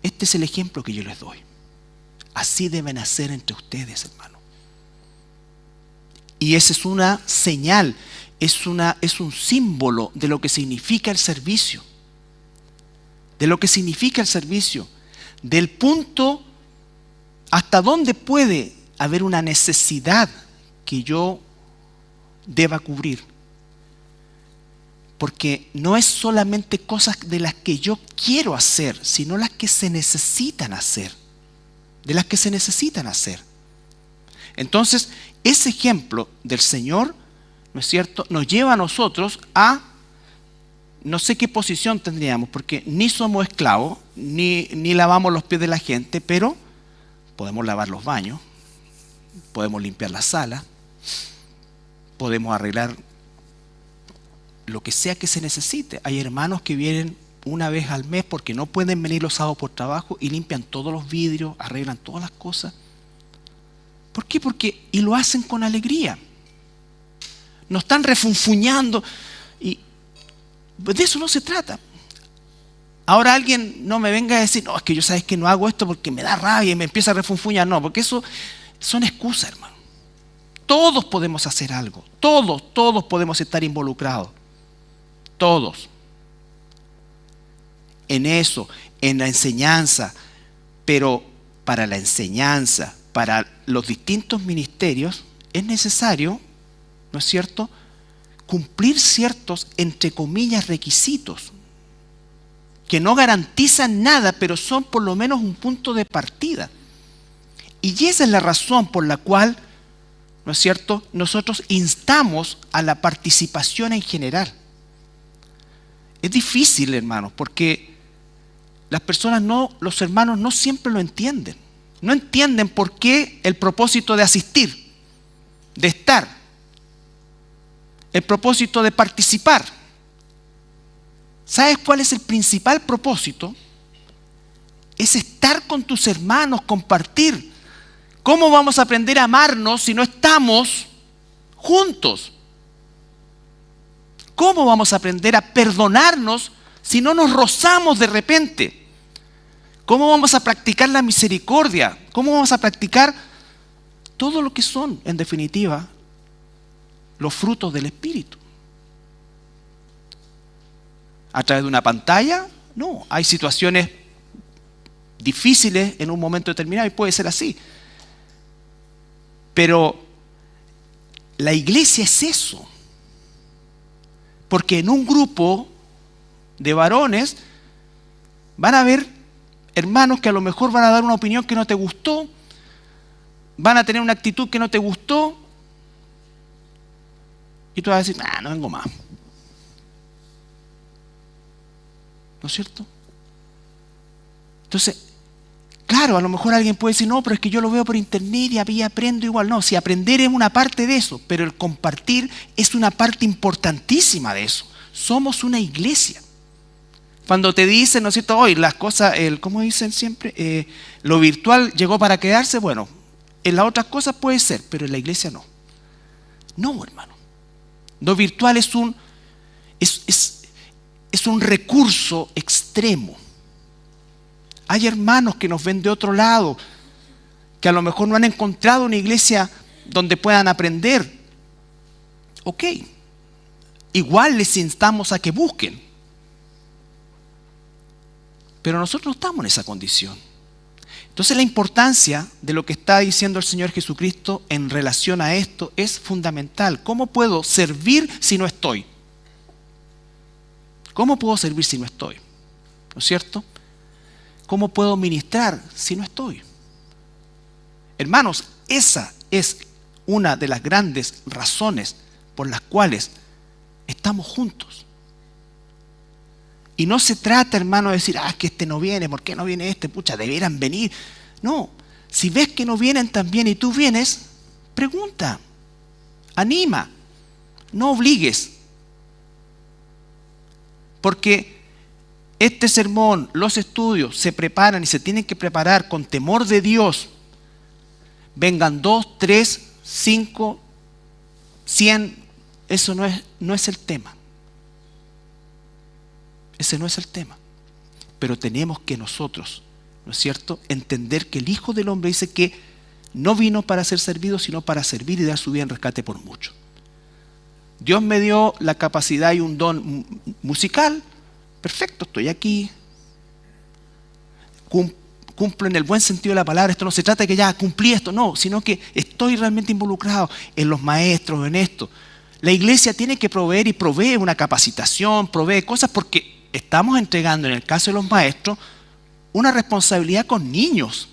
Este es el ejemplo que yo les doy. Así deben hacer entre ustedes, hermano. Y esa es una señal, es un símbolo de lo que significa el servicio. De lo que significa el servicio. Del punto hasta dónde puede haber una necesidad que yo deba cubrir. Porque no es solamente cosas de las que yo quiero hacer, sino las que se necesitan hacer. De las que se necesitan hacer. Entonces, ese ejemplo del Señor, ¿no es cierto?, nos lleva a nosotros a, no sé qué posición tendríamos, porque ni somos esclavos, ni lavamos los pies de la gente, pero podemos lavar los baños, podemos limpiar la sala, podemos arreglar lo que sea que se necesite. Hay hermanos que vienen una vez al mes porque no pueden venir los sábados por trabajo y limpian todos los vidrios, arreglan todas las cosas. ¿Por qué? Y lo hacen con alegría. No están refunfuñando. Y de eso no se trata. Ahora alguien no me venga a decir, no, es que yo sabes que no hago esto porque me da rabia y me empieza a refunfuñar. No, porque eso son excusas, hermano. Todos podemos hacer algo. Todos podemos estar involucrados. Todos. En eso, en la enseñanza. Pero para la enseñanza, para los distintos ministerios, es necesario, ¿no es cierto?, cumplir ciertos, entre comillas, requisitos que no garantizan nada, pero son por lo menos un punto de partida. Y esa es la razón por la cual, ¿no es cierto?, nosotros instamos a la participación en general. Es difícil, hermanos, porque los hermanos no siempre lo entienden. No entienden por qué el propósito de asistir, de estar, el propósito de participar. ¿Sabes cuál es el principal propósito? Es estar con tus hermanos, compartir. ¿Cómo vamos a aprender a amarnos si no estamos juntos? ¿Cómo vamos a aprender a perdonarnos si no nos rozamos de repente? ¿Cómo vamos a practicar la misericordia? ¿Cómo vamos a practicar todo lo que son, en definitiva, los frutos del Espíritu? ¿A través de una pantalla? No, hay situaciones difíciles en un momento determinado y puede ser así. Pero la iglesia es eso. Porque en un grupo de varones van a haber hermanos que a lo mejor van a dar una opinión que no te gustó, van a tener una actitud que no te gustó, y tú vas a decir, no vengo más. ¿No es cierto? Entonces, claro, a lo mejor alguien puede decir, no, pero es que yo lo veo por internet y ahí aprendo igual. No, si aprender es una parte de eso, pero el compartir es una parte importantísima de eso. Somos una iglesia. Cuando te dicen, ¿no es cierto?, hoy las cosas, ¿cómo dicen siempre? Lo virtual llegó para quedarse. Bueno, en las otras cosas puede ser, pero en la iglesia no. No, hermano. Lo virtual es un recurso extremo. Hay hermanos que nos ven de otro lado, que a lo mejor no han encontrado una iglesia donde puedan aprender. Ok, igual les instamos a que busquen. Pero nosotros no estamos en esa condición. Entonces la importancia de lo que está diciendo el Señor Jesucristo en relación a esto es fundamental. ¿Cómo puedo servir si no estoy? ¿Cómo puedo servir si no estoy? ¿No es cierto? ¿Cómo puedo ministrar si no estoy? Hermanos, esa es una de las grandes razones por las cuales estamos juntos. Y no se trata, hermano, de decir, es que este no viene, ¿por qué no viene este? Pucha, debieran venir. No, si ves que no vienen también y tú vienes, pregunta, anima, no obligues. Porque este sermón, los estudios se preparan y se tienen que preparar con temor de Dios. Vengan 2, 3, 5, 100, eso no es el tema. Ese no es el tema. Pero tenemos que nosotros, ¿no es cierto?, entender que el Hijo del Hombre dice que no vino para ser servido, sino para servir y dar su vida en rescate por muchos. Dios me dio la capacidad y un don musical. Perfecto, estoy aquí. Cumplo en el buen sentido de la palabra. Esto no se trata de que ya cumplí esto, no, sino que estoy realmente involucrado en los maestros, en esto. La iglesia tiene que proveer y provee una capacitación, provee cosas porque estamos entregando, en el caso de los maestros, una responsabilidad con niños.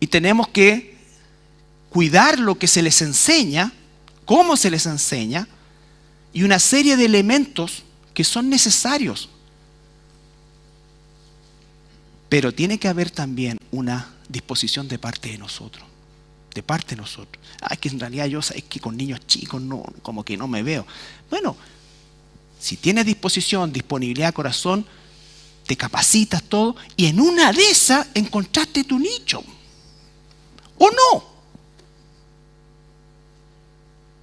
Y tenemos que cuidar lo que se les enseña, cómo se les enseña, y una serie de elementos que son necesarios. Pero tiene que haber también una disposición de parte de nosotros. De parte de nosotros. Es que en realidad yo, es que con niños chicos no, como que no me veo. Bueno, Si tienes disposición, disponibilidad de corazón, te capacitas todo y en una de esas encontraste tu nicho. ¿O no?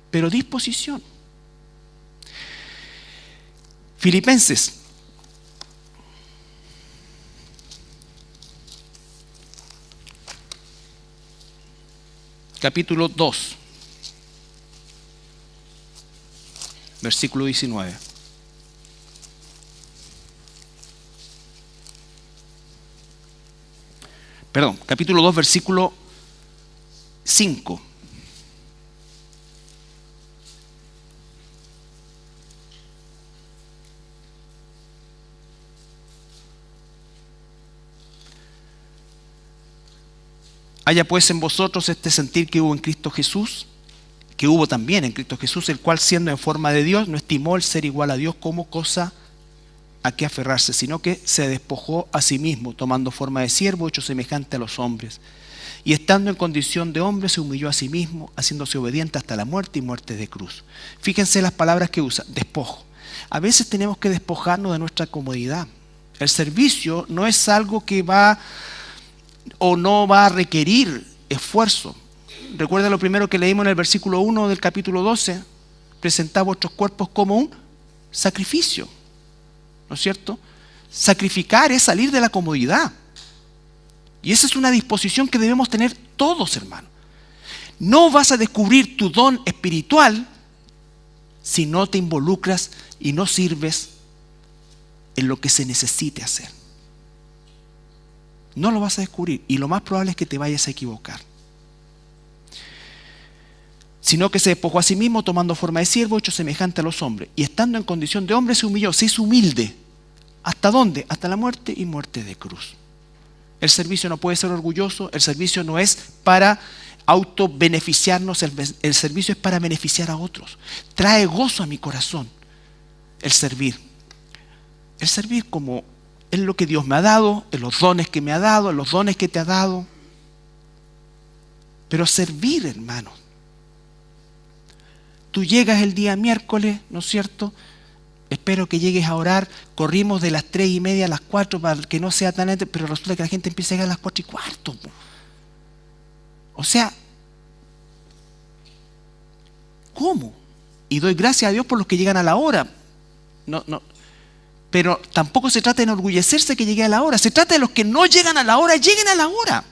Pero disposición. Filipenses. Capítulo 2. Versículo 19. Perdón, capítulo 2, versículo 5. Haya pues en vosotros este sentir que hubo en Cristo Jesús, que hubo también en Cristo Jesús, el cual siendo en forma de Dios, no estimó el ser igual a Dios como cosa a qué aferrarse, sino que se despojó a sí mismo, tomando forma de siervo, hecho semejante a los hombres. Y estando en condición de hombre, se humilló a sí mismo, haciéndose obediente hasta la muerte y muerte de cruz. Fíjense las palabras que usa, despojo. A veces tenemos que despojarnos de nuestra comodidad. El servicio no es algo que va o no va a requerir esfuerzo. Recuerda lo primero que leímos en el versículo 1 del capítulo 12, presentad vuestros cuerpos como un sacrificio. ¿No es cierto? Sacrificar es salir de la comodidad. Y esa es una disposición que debemos tener todos, hermanos. No vas a descubrir tu don espiritual si no te involucras y no sirves en lo que se necesite hacer. No lo vas a descubrir y lo más probable es que te vayas a equivocar. Sino que se despojó a sí mismo tomando forma de siervo, hecho semejante a los hombres. Y estando en condición de hombre se humilló, se hizo humilde. ¿Hasta dónde? Hasta la muerte y muerte de cruz. El servicio no puede ser orgulloso, el servicio no es para autobeneficiarnos, el servicio es para beneficiar a otros. Trae gozo a mi corazón el servir. El servir como es lo que Dios me ha dado, en los dones que me ha dado, en los dones que te ha dado. Pero servir, hermanos. Tú llegas el día miércoles, ¿no es cierto? Espero que llegues a orar. Corrimos de las 3:30 a las 4 para que no sea tan lento, pero resulta que la gente empieza a llegar a las 4:15. O sea, ¿cómo? Y doy gracias a Dios por los que llegan a la hora. No, pero tampoco se trata de enorgullecerse que llegue a la hora. Se trata de los que no llegan a la hora, lleguen a la hora.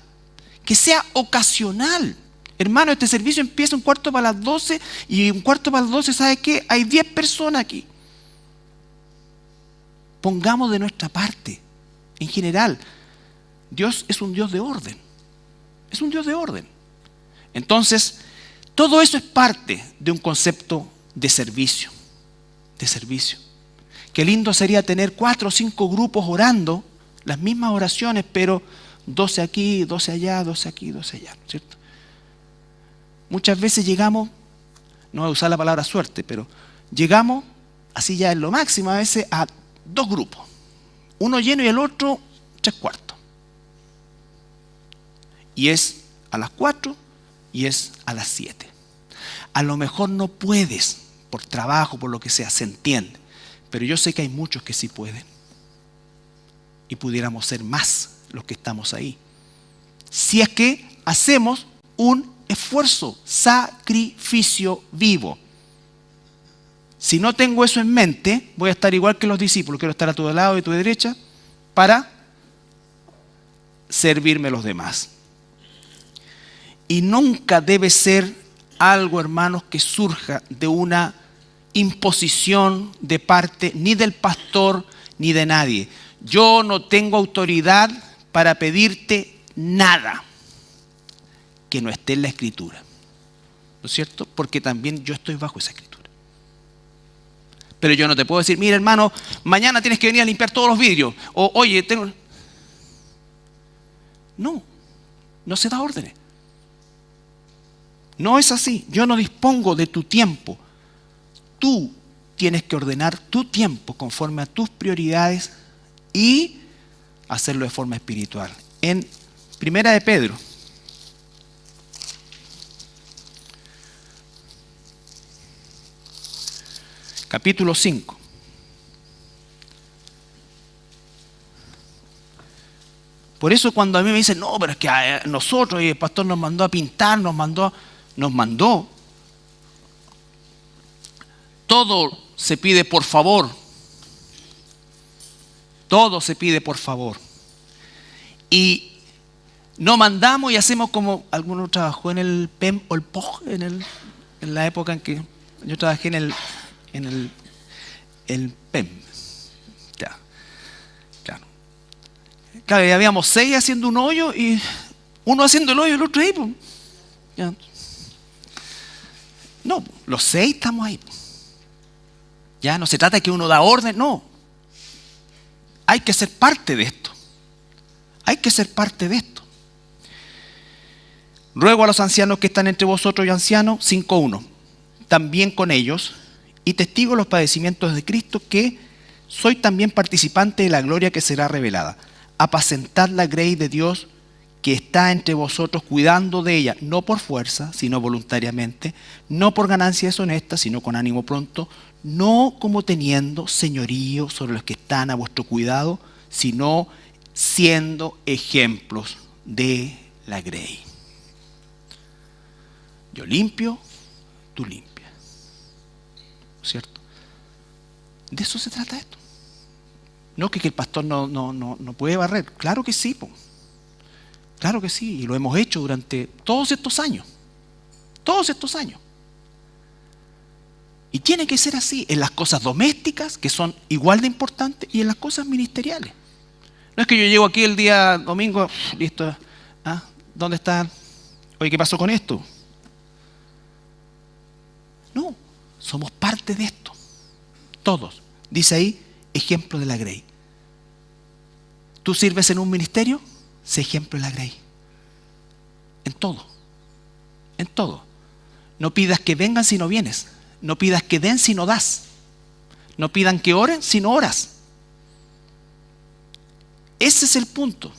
Que sea ocasional. Hermano, este servicio empieza 11:45 y 11:45, ¿sabe qué? Hay 10 personas aquí. Pongamos de nuestra parte. En general, Dios es un Dios de orden. Es un Dios de orden. Entonces, todo eso es parte de un concepto de servicio. De servicio. Qué lindo sería tener 4 o 5 grupos orando las mismas oraciones, pero 12 aquí, 12 allá, 12 aquí, 12 allá, ¿cierto? Muchas veces llegamos, no voy a usar la palabra suerte, pero llegamos, así ya es lo máximo, a veces a 2 grupos. Uno lleno y el otro 3/4. Y es a las 4 y es a las 7. A lo mejor no puedes, por trabajo, por lo que sea, se entiende. Pero yo sé que hay muchos que sí pueden. Y pudiéramos ser más los que estamos ahí. Si es que hacemos un esfuerzo, sacrificio vivo. Si no tengo eso en mente, voy a estar igual que los discípulos. Quiero estar a tu lado y a tu derecha para servirme a los demás. Y nunca debe ser algo, hermanos, que surja de una imposición de parte ni del pastor ni de nadie. Yo no tengo autoridad para pedirte nada que no esté en la Escritura. ¿No es cierto? Porque también yo estoy bajo esa Escritura. Pero yo no te puedo decir, mira hermano, mañana tienes que venir a limpiar todos los vidrios. O oye, tengo... No se da órdenes. No es así. Yo no dispongo de tu tiempo. Tú tienes que ordenar tu tiempo conforme a tus prioridades y hacerlo de forma espiritual. En Primera de Pedro, capítulo 5. Por eso cuando a mí me dicen, no, pero es que nosotros, y el pastor nos mandó a pintar, nos mandó. Todo se pide por favor. Todo se pide por favor. Y no mandamos y hacemos como alguno trabajó en el PEM o el POG, en la época en que yo trabajé en el PEM. Ya, claro. Claro, y habíamos 6 haciendo un hoyo y uno haciendo el hoyo y el otro ahí. Pues. Ya. No, los 6 estamos ahí. Ya no se trata de que uno da orden, no. Hay que ser parte de esto. Hay que ser parte de esto. Ruego a los ancianos que están entre vosotros y ancianos, 5:1, también con ellos, y testigo de los padecimientos de Cristo, que soy también participante de la gloria que será revelada. Apacentad la grey de Dios que está entre vosotros, cuidando de ella, no por fuerza, sino voluntariamente, no por ganancia deshonesta, sino con ánimo pronto, no como teniendo señorío sobre los que están a vuestro cuidado, sino siendo ejemplos de la grey. Yo limpio, tú limpias. ¿Cierto? De eso se trata esto. No que el pastor no puede barrer. Claro que sí, po. Claro que sí, y lo hemos hecho durante todos estos años. Todos estos años. Y tiene que ser así en las cosas domésticas, que son igual de importantes, y en las cosas ministeriales. No es que yo llego aquí el día domingo, listo, ¿dónde está? Oye, ¿qué pasó con esto? No, somos parte de esto. Todos. Dice ahí, ejemplo de la grey. ¿Tú sirves en un ministerio? Sé ejemplo de la grey. En todo. En todo. No pidas que vengan si no vienes. No pidas que den si no das. No pidan que oren si no oras. Ese es el punto.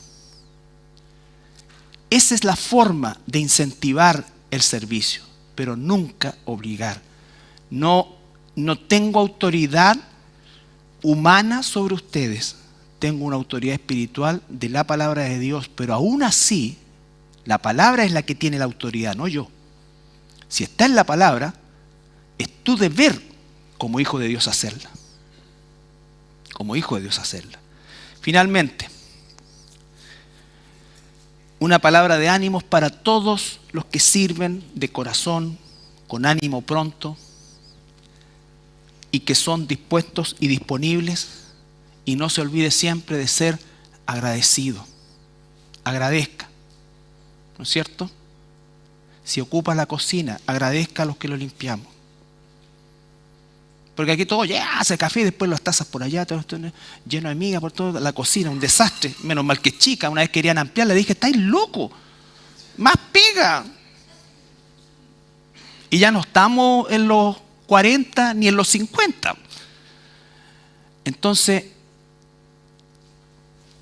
Esa es la forma de incentivar el servicio, pero nunca obligar. No tengo autoridad humana sobre ustedes. Tengo una autoridad espiritual de la palabra de Dios, pero aún así, la palabra es la que tiene la autoridad, no yo. Si está en la palabra, es tu deber como hijo de Dios hacerla. Como hijo de Dios hacerla. Finalmente, una palabra de ánimos para todos los que sirven de corazón, con ánimo pronto, y que son dispuestos y disponibles. Y no se olvide siempre de ser agradecido. Agradezca. ¿No es cierto? Si ocupa la cocina, agradezca a los que lo limpiamos. Porque aquí todo hace café y después las tazas por allá, todo esto lleno de migas por toda la cocina, un desastre. Menos mal que es chica, una vez querían ampliar, le dije, estáis loco, más pega. Y ya no estamos en los 40 ni en los 50. Entonces,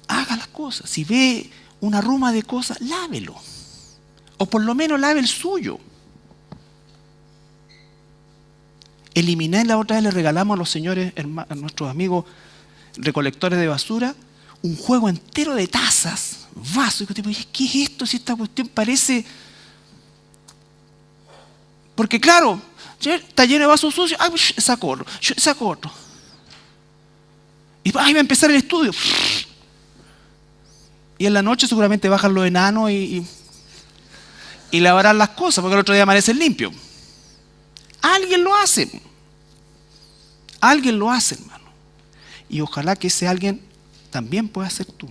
haga las cosas. Si ve una ruma de cosas, lávelo. O por lo menos lave el suyo. Eliminé, la otra vez le regalamos a los señores, a nuestros amigos recolectores de basura, un juego entero de tazas, vasos. Y ¿qué es esto? Si esta cuestión parece... Porque claro, está lleno de vasos sucios, saco otro. Y va a empezar el estudio. Y en la noche seguramente bajan los enanos y lavarán las cosas, porque el otro día amanecen limpios. Alguien lo hace. Alguien lo hace, hermano. Y ojalá que ese alguien también pueda ser tú.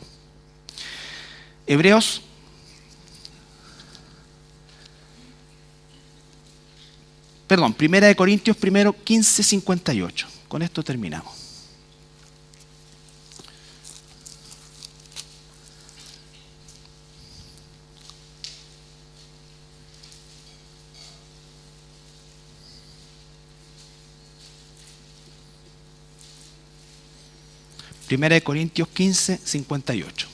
Primera de Corintios 15:58. Con esto terminamos. Primera de Corintios 15:58.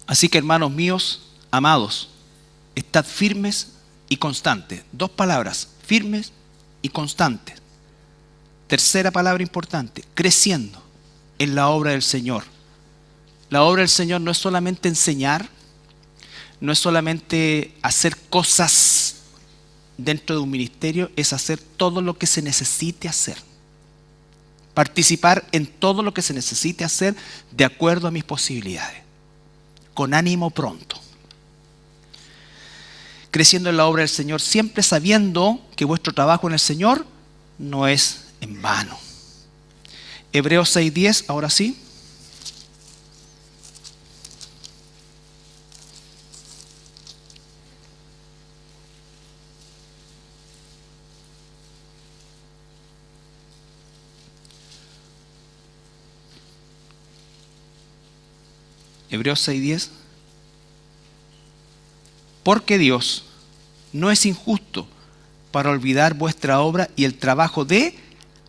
Así que, hermanos míos, amados, estad firmes y constantes. Dos palabras, firmes y constantes. Tercera palabra importante, creciendo en la obra del Señor. La obra del Señor no es solamente enseñar, no es solamente hacer cosas dentro de un ministerio, es hacer todo lo que se necesite hacer. Participar en todo lo que se necesite hacer de acuerdo a mis posibilidades, con ánimo pronto. Creciendo en la obra del Señor, siempre sabiendo que vuestro trabajo en el Señor no es en vano. Hebreos 6:10, ahora sí. Hebreos 6:10. Porque Dios no es injusto para olvidar vuestra obra y el trabajo de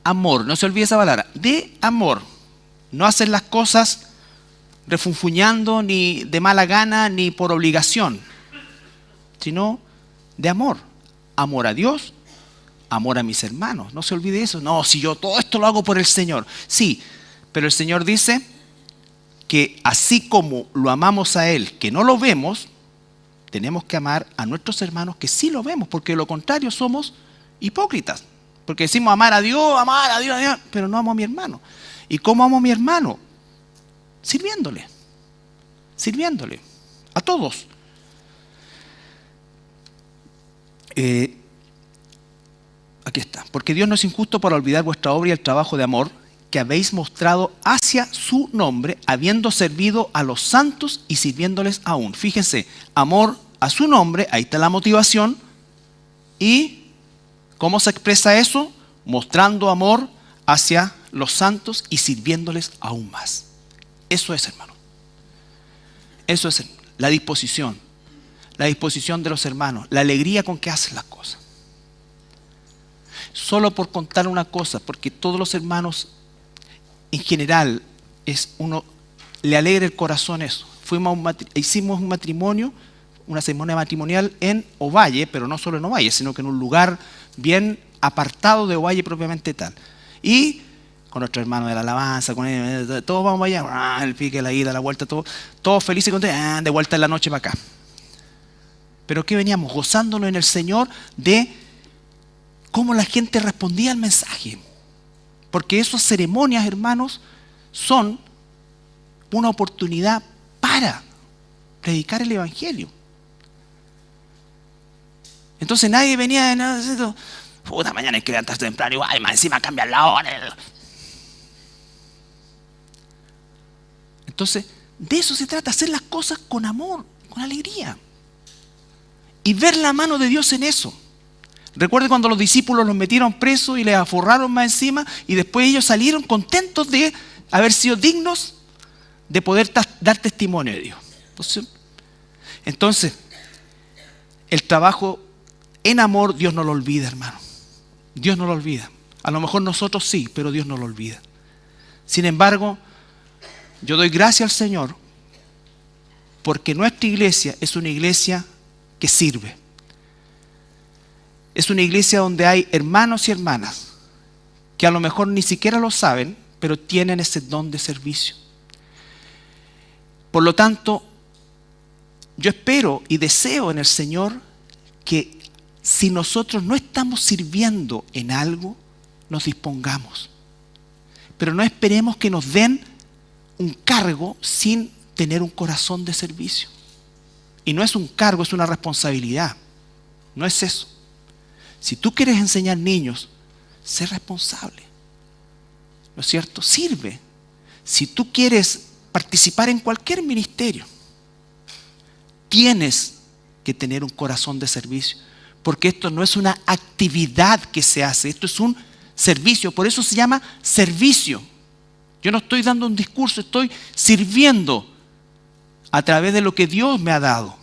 amor. No se olvide esa palabra, de amor. No hacer las cosas refunfuñando, ni de mala gana, ni por obligación, sino de amor. Amor a Dios, amor a mis hermanos. No se olvide eso. No, si yo todo esto lo hago por el Señor. Sí, pero el Señor dice que así como lo amamos a Él, que no lo vemos, tenemos que amar a nuestros hermanos que sí lo vemos, porque de lo contrario somos hipócritas. Porque decimos amar a Dios, pero no amo a mi hermano. ¿Y cómo amo a mi hermano? Sirviéndole a todos. Aquí está. Porque Dios no es injusto para olvidar vuestra obra y el trabajo de amor que habéis mostrado hacia su nombre, habiendo servido a los santos y sirviéndoles aún. Fíjense, amor a su nombre, ahí está la motivación. ¿Y cómo se expresa eso? Mostrando amor hacia los santos y sirviéndoles aún más. Eso es, hermano. Eso es la disposición de los hermanos, la alegría con que hacen las cosas. Solo por contar una cosa, porque todos los hermanos en general le alegra el corazón eso. Hicimos un matrimonio, una ceremonia matrimonial en Ovalle, pero no solo en Ovalle, sino que en un lugar bien apartado de Ovalle propiamente tal. Y con nuestros hermanos de la alabanza, con ellos, todos vamos allá, el pique, la ida, la vuelta, todos felices y contentos, de vuelta en la noche para acá. Pero ¿qué veníamos? Gozándonos en el Señor de cómo la gente respondía al mensaje. Porque esas ceremonias, hermanos, son una oportunidad para predicar el Evangelio. Entonces nadie venía de nada, puta, mañana hay que levantarse temprano, igual, más encima cambiar la hora. Entonces, de eso se trata, hacer las cosas con amor, con alegría. Y ver la mano de Dios en eso. Recuerde cuando los discípulos los metieron presos y les aforraron más encima y después ellos salieron contentos de haber sido dignos de poder dar testimonio de Dios. Entonces, el trabajo en amor Dios no lo olvida, hermano. Dios no lo olvida. A lo mejor nosotros sí, pero Dios no lo olvida. Sin embargo, yo doy gracias al Señor porque nuestra iglesia es una iglesia que sirve. Es una iglesia donde hay hermanos y hermanas que a lo mejor ni siquiera lo saben, pero tienen ese don de servicio. Por lo tanto, yo espero y deseo en el Señor que si nosotros no estamos sirviendo en algo, nos dispongamos. Pero no esperemos que nos den un cargo sin tener un corazón de servicio. Y no es un cargo, es una responsabilidad. No es eso. Si tú quieres enseñar niños, sé responsable. ¿No es cierto? Sirve. Si tú quieres participar en cualquier ministerio, tienes que tener un corazón de servicio. Porque esto no es una actividad que se hace, esto es un servicio. Por eso se llama servicio. Yo no estoy dando un discurso, estoy sirviendo a través de lo que Dios me ha dado.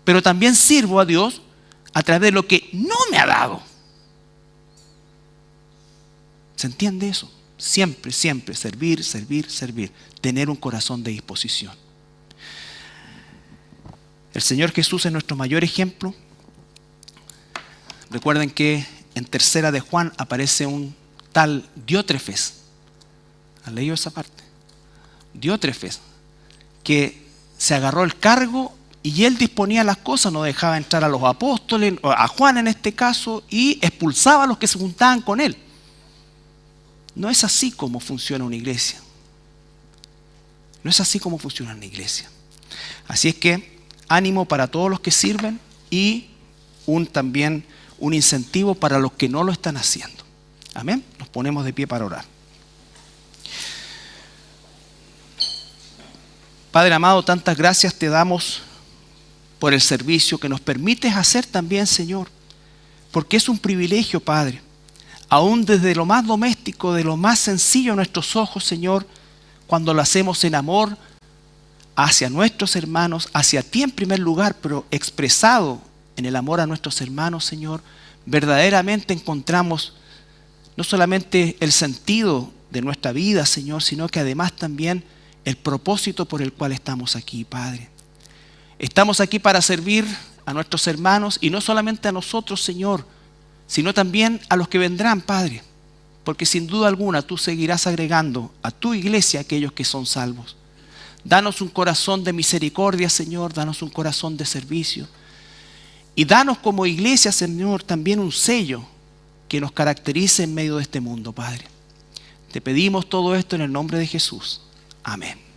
Pero también sirvo a Dios a través de lo que no me ha dado. ¿Se entiende eso? Siempre, siempre, servir, servir, servir. Tener un corazón de disposición. El Señor Jesús es nuestro mayor ejemplo Recuerden que en Tercera de Juan aparece un tal Diótrefes. ¿Han leído esa parte? Diótrefes, que se agarró el cargo y él disponía las cosas, no dejaba entrar a los apóstoles, a Juan en este caso, y expulsaba a los que se juntaban con él. No es así como funciona una iglesia. No es así como funciona una iglesia. Así es que ánimo para todos los que sirven y también un incentivo para los que no lo están haciendo. Amén. Nos ponemos de pie para orar. Padre amado, tantas gracias te damos por el servicio que nos permites hacer también, Señor, porque es un privilegio, Padre, aún desde lo más doméstico, de lo más sencillo a nuestros ojos, Señor, cuando lo hacemos en amor hacia nuestros hermanos, hacia ti en primer lugar, pero expresado en el amor a nuestros hermanos, Señor, verdaderamente encontramos no solamente el sentido de nuestra vida, Señor, sino que además también el propósito por el cual estamos aquí, Padre. Estamos aquí para servir a nuestros hermanos y no solamente a nosotros, Señor, sino también a los que vendrán, Padre, porque sin duda alguna tú seguirás agregando a tu iglesia aquellos que son salvos. Danos un corazón de misericordia, Señor, danos un corazón de servicio y danos como iglesia, Señor, también un sello que nos caracterice en medio de este mundo, Padre. Te pedimos todo esto en el nombre de Jesús. Amén.